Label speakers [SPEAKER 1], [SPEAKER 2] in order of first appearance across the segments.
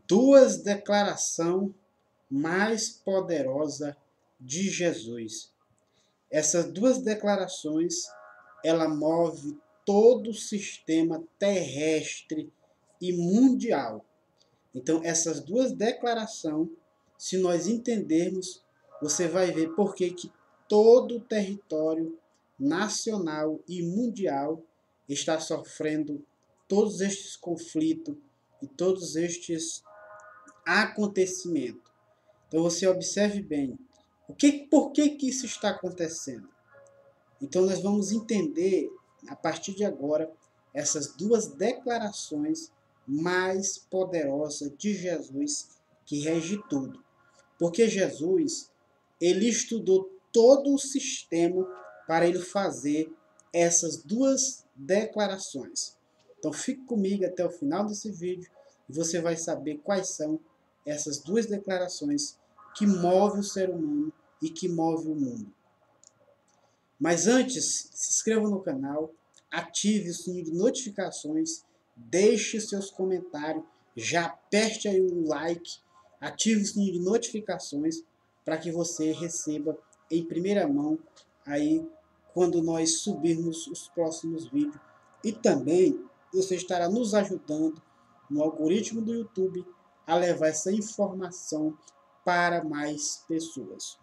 [SPEAKER 1] Duas declarações mais poderosas de Jesus. Essas duas declarações, ela move todo o sistema terrestre e mundial. Então, essas duas declarações, se nós entendermos, você vai ver por que todo o território nacional e mundial está sofrendo todos estes conflitos e todos estes acontecimentos. Então você observe bem, por que isso está acontecendo? Então nós vamos entender, a partir de agora, essas duas declarações mais poderosas de Jesus que rege tudo. Porque Jesus, ele estudou todo o sistema para ele fazer essas duas declarações. Então fique comigo até o final desse vídeo e você vai saber quais são essas duas declarações que movem o ser humano e que movem o mundo. Mas antes, se inscreva no canal, ative o sininho de notificações, deixe seus comentários, já aperte aí o like, ative o sininho de notificações para que você receba em primeira mão aí quando nós subirmos os próximos vídeos. E também você estará nos ajudando no algoritmo do YouTube a levar essa informação para mais pessoas.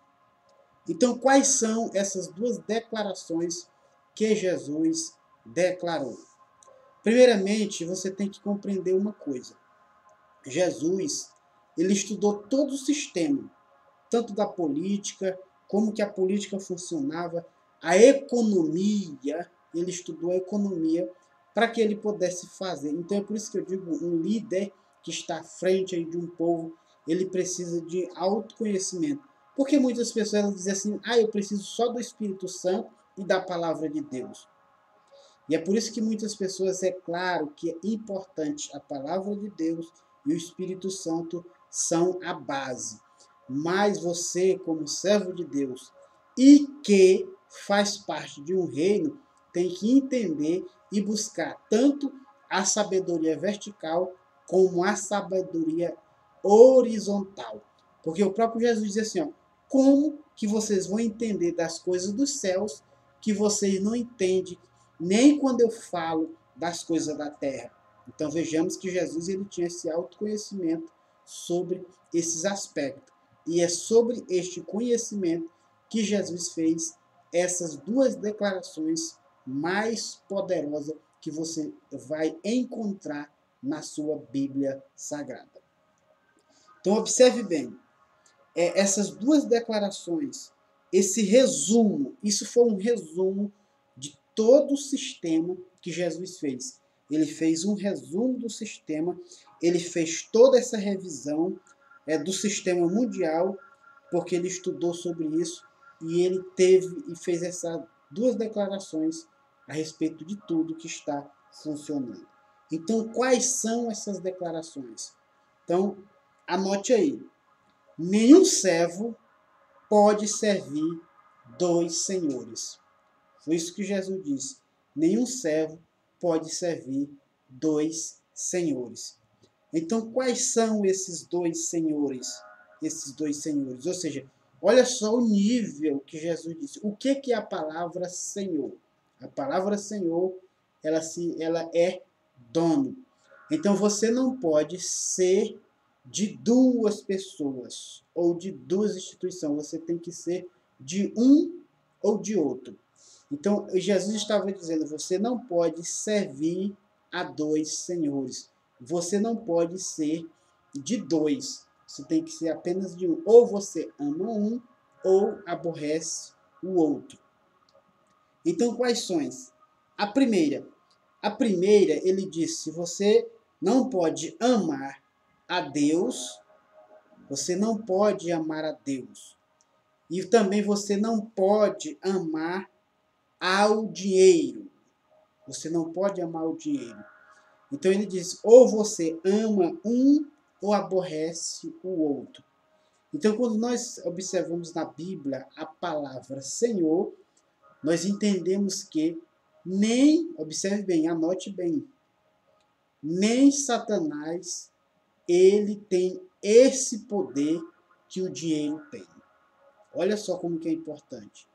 [SPEAKER 1] Então, quais são essas duas declarações que Jesus declarou? Primeiramente, você tem que compreender uma coisa. Jesus, ele estudou todo o sistema, tanto da política, como que a política funcionava, a economia, ele estudou a economia para que ele pudesse fazer. Então é por isso que eu digo, um líder que está à frente aí de um povo, ele precisa de autoconhecimento. Porque muitas pessoas dizem assim, eu preciso só do Espírito Santo e da palavra de Deus. E é por isso que muitas pessoas, é claro que é importante a palavra de Deus e o Espírito Santo são a base. Mas você, como servo de Deus e que faz parte de um reino, tem que entender e buscar tanto a sabedoria vertical como a sabedoria horizontal. Porque o próprio Jesus diz assim, como que vocês vão entender das coisas dos céus que vocês não entendem nem quando eu falo das coisas da terra? Então vejamos que Jesus ele tinha esse autoconhecimento sobre esses aspectos. E é sobre este conhecimento que Jesus fez essas duas declarações mais poderosas que você vai encontrar na sua Bíblia Sagrada. Então observe bem, essas duas declarações, esse resumo, isso foi um resumo de todo o sistema que Jesus fez. Ele fez um resumo do sistema, ele fez toda essa revisão do sistema mundial, porque ele estudou sobre isso e ele teve e fez essas duas declarações a respeito de tudo que está funcionando. Então, quais são essas declarações? Então, anote aí. Nenhum servo pode servir dois senhores. Foi isso que Jesus disse. Nenhum servo pode servir dois senhores. Então, quais são esses dois senhores? Esses dois senhores. Ou seja, olha só o nível que Jesus disse. O que é a palavra Senhor? A palavra Senhor, ela é dono. Então, você não pode ser de duas pessoas ou de duas instituições. Você tem que ser de um ou de outro. Então, Jesus estava dizendo, você não pode servir a dois senhores. Você não pode ser de dois. Você tem que ser apenas de um. Ou você ama um, ou aborrece o outro. Então, quais são? A primeira, ele disse, você não pode amar a Deus, você não pode amar a Deus. E também você não pode amar ao dinheiro. Você não pode amar o dinheiro. Então ele diz, ou você ama um ou aborrece o outro. Então quando nós observamos na Bíblia a palavra Senhor, nós entendemos que nem, observe bem, anote bem, nem Satanás ele tem esse poder que o dinheiro tem. Olha só como que é importante.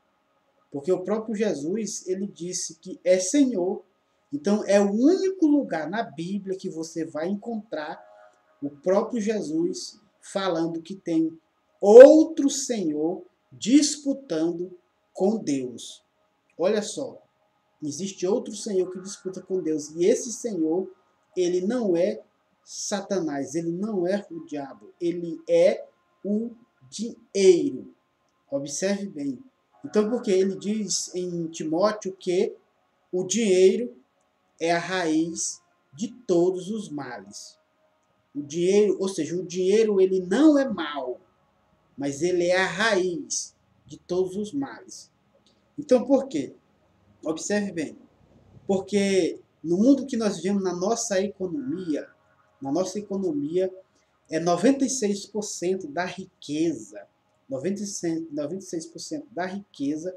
[SPEAKER 1] Porque o próprio Jesus, ele disse que é Senhor. Então, é o único lugar na Bíblia que você vai encontrar o próprio Jesus falando que tem outro Senhor disputando com Deus. Olha só, existe outro Senhor que disputa com Deus. E esse Senhor, ele não é Satanás, ele não é o diabo, ele é o dinheiro. Observe bem. Então, porque ele diz em Timóteo que o dinheiro é a raiz de todos os males. O dinheiro, ou seja, o dinheiro ele não é mal, mas ele é a raiz de todos os males. Então, por quê? Observe bem. Porque no mundo que nós vivemos, na nossa economia é 96% da riqueza, 96% da riqueza,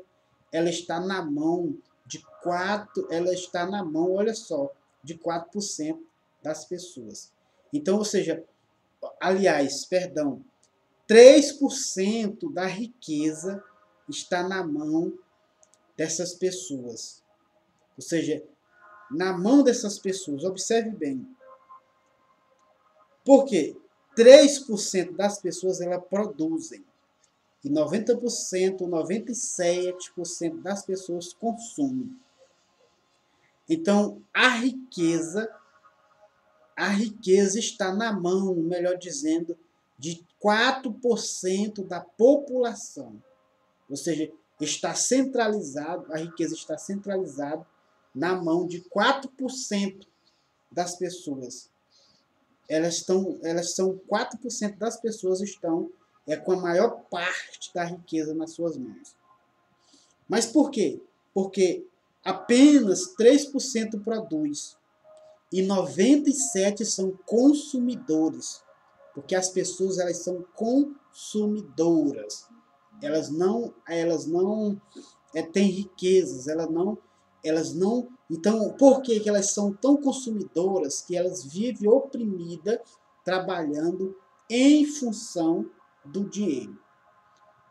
[SPEAKER 1] ela está na mão olha só, de 4% das pessoas. Então, ou seja, aliás, perdão, 3% da riqueza está na mão dessas pessoas. Ou seja, na mão dessas pessoas. Observe bem. Por quê? 3% das pessoas elas produzem. E 90%, 97% das pessoas consumem. Então, a riqueza está na mão, melhor dizendo, de 4% da população. Ou seja, está centralizado, a riqueza está centralizada na mão de 4% das pessoas. Elas são 4% das pessoas estão com a maior parte da riqueza nas suas mãos. Mas por quê? Porque apenas 3% produz e 97% são consumidores. Porque as pessoas elas são consumidoras. Elas não têm riquezas, elas não. Então, por que elas são tão consumidoras que elas vivem oprimidas, trabalhando em função do dinheiro?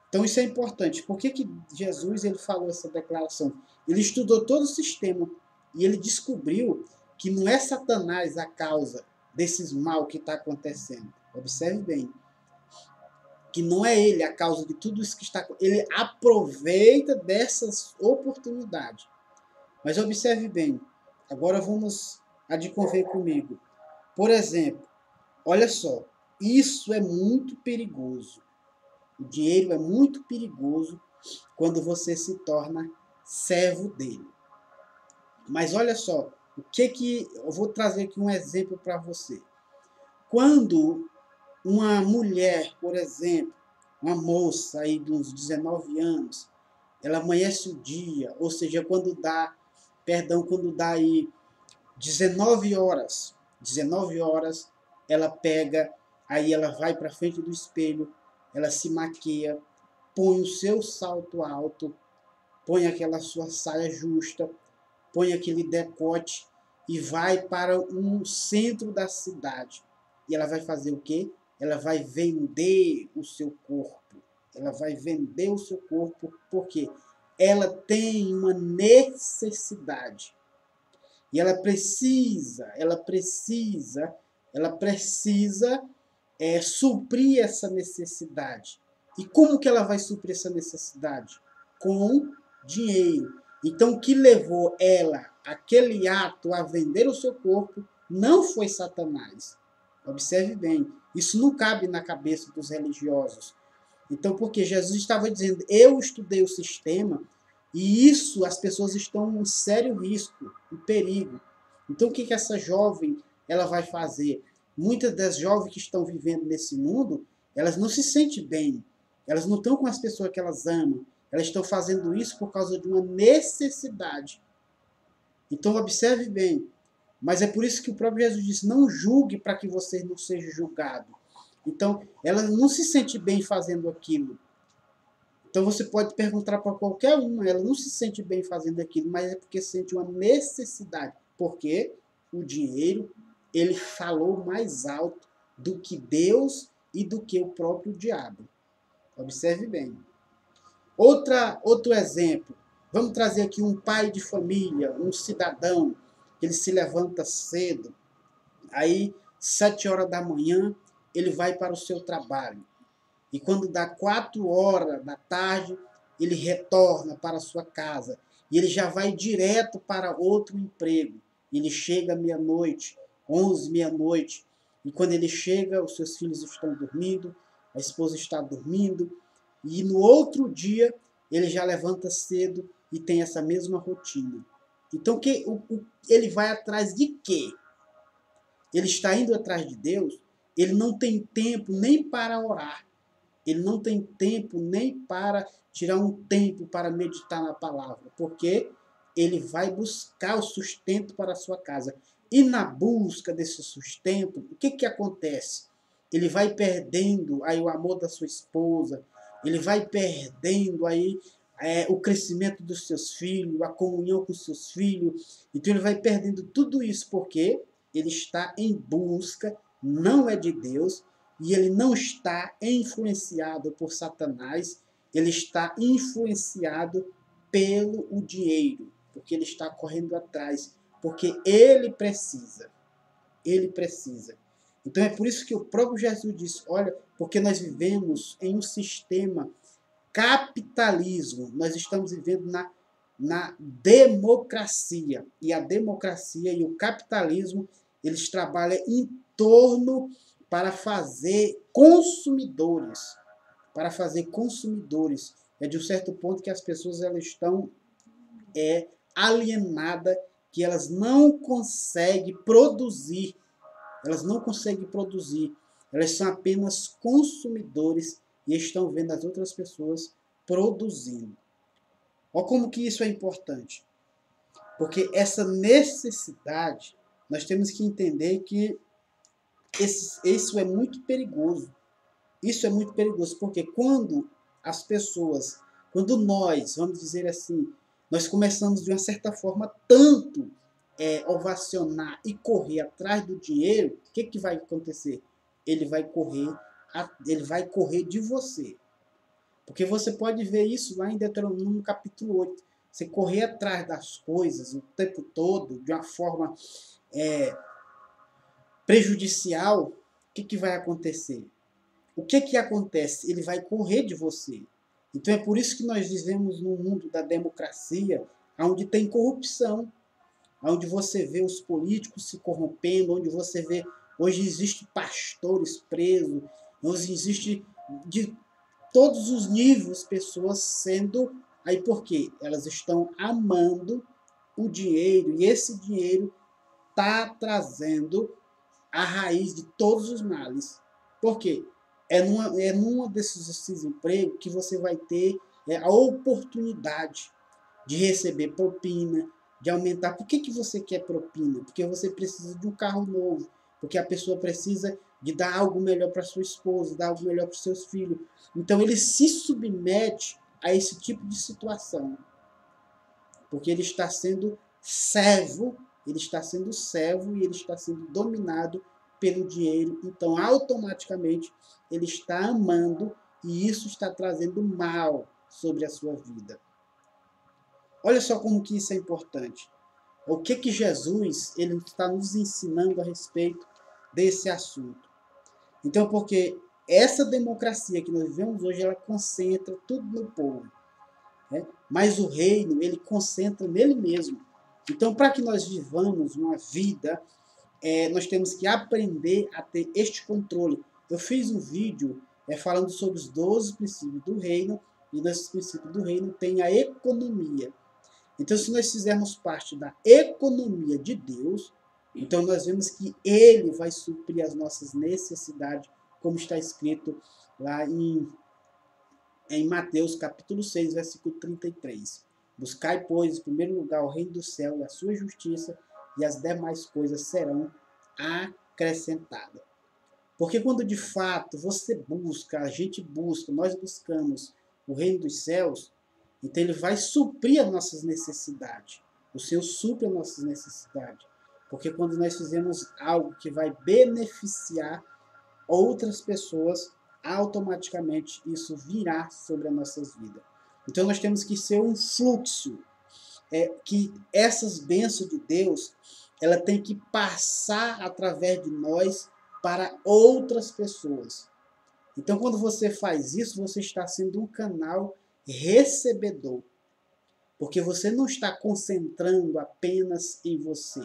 [SPEAKER 1] Então, isso é importante. Por que Jesus ele falou essa declaração? Ele estudou todo o sistema e ele descobriu que não é Satanás a causa desses mal que está acontecendo. Observe bem. Que não é ele a causa de tudo isso que está acontecendo. Ele aproveita dessas oportunidades. Mas observe bem. Agora vamos adconver comigo. Por exemplo, olha só. Isso é muito perigoso. O dinheiro é muito perigoso quando você se torna servo dele. Mas olha só. Eu vou trazer aqui um exemplo para você. Quando uma mulher, por exemplo, uma moça aí de uns 19 anos, ela amanhece o dia, ou seja, quando dá aí 19 horas, ela pega, aí ela vai para frente do espelho, ela se maquia, põe o seu salto alto, põe aquela sua saia justa, põe aquele decote e vai para um centro da cidade. E ela vai fazer o quê? Ela vai vender o seu corpo. Ela vai vender o seu corpo porque ela tem uma necessidade. E ela precisa suprir essa necessidade. E como que ela vai suprir essa necessidade? Com dinheiro. Então, o que levou ela, aquele ato, a vender o seu corpo, não foi Satanás. Observe bem, isso não cabe na cabeça dos religiosos. Então, porque Jesus estava dizendo, eu estudei o sistema, e isso as pessoas estão em sério risco, em perigo. Então, o que essa jovem ela vai fazer? Muitas das jovens que estão vivendo nesse mundo, elas não se sentem bem. Elas não estão com as pessoas que elas amam. Elas estão fazendo isso por causa de uma necessidade. Então, observe bem. Mas é por isso que o próprio Jesus disse, não julgue para que você não seja julgado. Então, ela não se sente bem fazendo aquilo. Então, você pode perguntar para qualquer uma, ela não se sente bem fazendo aquilo, mas é porque sente uma necessidade. Porque o dinheiro, ele falou mais alto do que Deus e do que o próprio diabo. Observe bem. Outro exemplo. Vamos trazer aqui um pai de família, um cidadão, que ele se levanta cedo. Aí, 7 horas da manhã, ele vai para o seu trabalho. E quando dá 4 horas da tarde, ele retorna para a sua casa. E ele já vai direto para outro emprego. Ele chega meia-noite, 11, meia-noite. E quando ele chega, os seus filhos estão dormindo, a esposa está dormindo. E no outro dia, ele já levanta cedo e tem essa mesma rotina. Então, ele vai atrás de quê? Ele está indo atrás de Deus, ele não tem tempo nem para orar. Ele não tem tempo nem para tirar um tempo para meditar na palavra, porque ele vai buscar o sustento para a sua casa. E na busca desse sustento, o que acontece? Ele vai perdendo aí o amor da sua esposa, ele vai perdendo aí o crescimento dos seus filhos, a comunhão com os seus filhos. Então ele vai perdendo tudo isso porque ele está em busca, não é de Deus, e ele não está influenciado por Satanás, ele está influenciado pelo o dinheiro, porque ele está correndo atrás, porque ele precisa. Ele precisa. Então é por isso que o próprio Jesus disse, olha, porque nós vivemos em um sistema capitalismo, nós estamos vivendo na democracia, e a democracia e o capitalismo, eles trabalham em torno para fazer consumidores. Para fazer consumidores. É de um certo ponto que as pessoas elas estão alienadas, que elas não conseguem produzir. Elas não conseguem produzir. Elas são apenas consumidores e estão vendo as outras pessoas produzindo. Olha como que isso é importante. Porque essa necessidade, nós temos que entender que isso é muito perigoso. Isso é muito perigoso, porque quando as pessoas, quando nós, vamos dizer assim, nós começamos de uma certa forma tanto ovacionar e correr atrás do dinheiro, o que vai acontecer? Ele vai correr de você. Porque você pode ver isso lá em Deuteronômio capítulo 8. Você correr atrás das coisas o tempo todo, de uma forma prejudicial, o que vai acontecer? O que acontece? Ele vai correr de você. Então é por isso que nós vivemos num mundo da democracia, onde tem corrupção, onde você vê os políticos se corrompendo, onde você vê, hoje existe pastores presos, hoje existe de todos os níveis pessoas sendo, aí por quê? Elas estão amando o dinheiro, e esse dinheiro está trazendo a raiz de todos os males. Por quê? É numa desses empregos que você vai ter a oportunidade de receber propina, de aumentar. Por que você quer propina? Porque você precisa de um carro novo, porque a pessoa precisa de dar algo melhor para sua esposa, dar algo melhor para os seus filhos. Então ele se submete a esse tipo de situação, porque ele está sendo servo, e ele está sendo dominado pelo dinheiro. Então automaticamente ele está amando, e isso está trazendo mal sobre a sua vida. Olha só como que isso é importante. O que Jesus ele está nos ensinando a respeito desse assunto. Então, porque essa democracia que nós vivemos hoje, ela concentra tudo no povo. Né? Mas o reino, ele concentra nele mesmo. Então, para que nós vivamos uma vida, nós temos que aprender a ter este controle. Eu fiz um vídeo falando sobre os 12 princípios do reino, e nesses princípios do reino tem a economia. Então, se nós fizermos parte da economia de Deus, então nós vemos que Ele vai suprir as nossas necessidades, como está escrito lá em Mateus capítulo 6, versículo 33. Buscai, pois, em primeiro lugar o reino do céu e a sua justiça, e as demais coisas serão acrescentadas. Porque quando de fato você busca, a gente busca, nós buscamos o reino dos céus, então ele vai suprir as nossas necessidades. O Senhor supre as nossas necessidades. Porque quando nós fizemos algo que vai beneficiar outras pessoas, automaticamente isso virá sobre as nossas vidas. Então nós temos que ser um fluxo, que essas bênçãos de Deus, ela tem que passar através de nós para outras pessoas. Então quando você faz isso, você está sendo um canal recebedor, porque você não está concentrando apenas em você.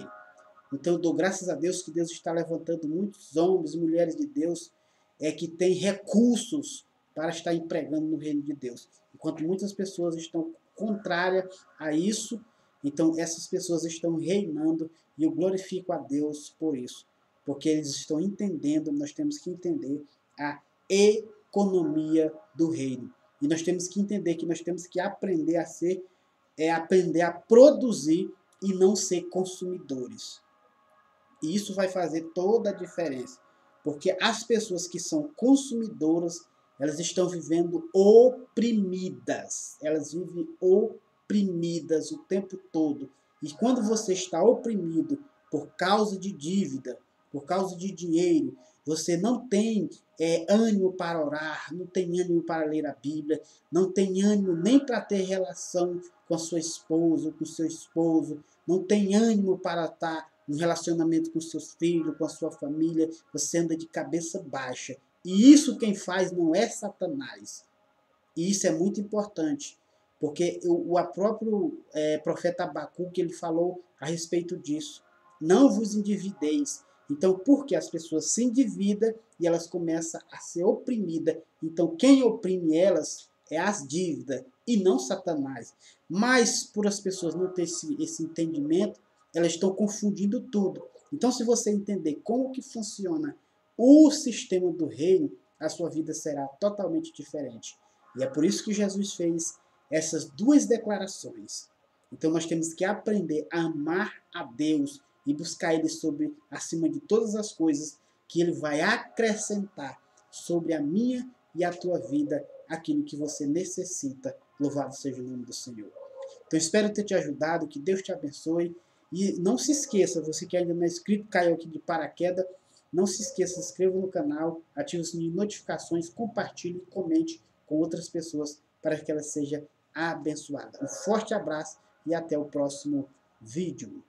[SPEAKER 1] Então eu dou graças a Deus que Deus está levantando muitos homens e mulheres de Deus que têm recursos para estar empregando no reino de Deus. Enquanto muitas pessoas estão contrárias a isso, então essas pessoas estão reinando e eu glorifico a Deus por isso. Porque eles estão entendendo, nós temos que entender a economia do reino. E nós temos que entender que nós temos que aprender a ser, aprender a produzir e não ser consumidores. E isso vai fazer toda a diferença. Porque as pessoas que são consumidoras, elas estão vivendo oprimidas. Elas vivem oprimidas o tempo todo. E quando você está oprimido por causa de dívida, por causa de dinheiro, você não tem ânimo para orar, não tem ânimo para ler a Bíblia, não tem ânimo nem para ter relação com a sua esposa, com o seu esposo, não tem ânimo para estar um relacionamento com seus filhos, com a sua família, você anda de cabeça baixa. E isso quem faz não é Satanás. E isso é muito importante, porque o próprio profeta Abacuque, ele falou a respeito disso. Não vos endivideis. Então, porque as pessoas se endividam e elas começam a ser oprimidas. Então, quem oprime elas é as dívidas e não Satanás. Mas, por as pessoas não terem esse entendimento, elas estão confundindo tudo. Então, se você entender como que funciona o sistema do reino, a sua vida será totalmente diferente. E é por isso que Jesus fez essas duas declarações. Então nós temos que aprender a amar a Deus e buscar Ele sobre, acima de todas as coisas, que Ele vai acrescentar sobre a minha e a tua vida aquilo que você necessita. Louvado seja o nome do Senhor. Então espero ter te ajudado, que Deus te abençoe. E não se esqueça, você que ainda não é inscrito, caiu aqui de paraquedas, não se esqueça, se inscreva no canal, ative o sininho de notificações, compartilhe e comente com outras pessoas para que ela seja abençoada. Um forte abraço e até o próximo vídeo.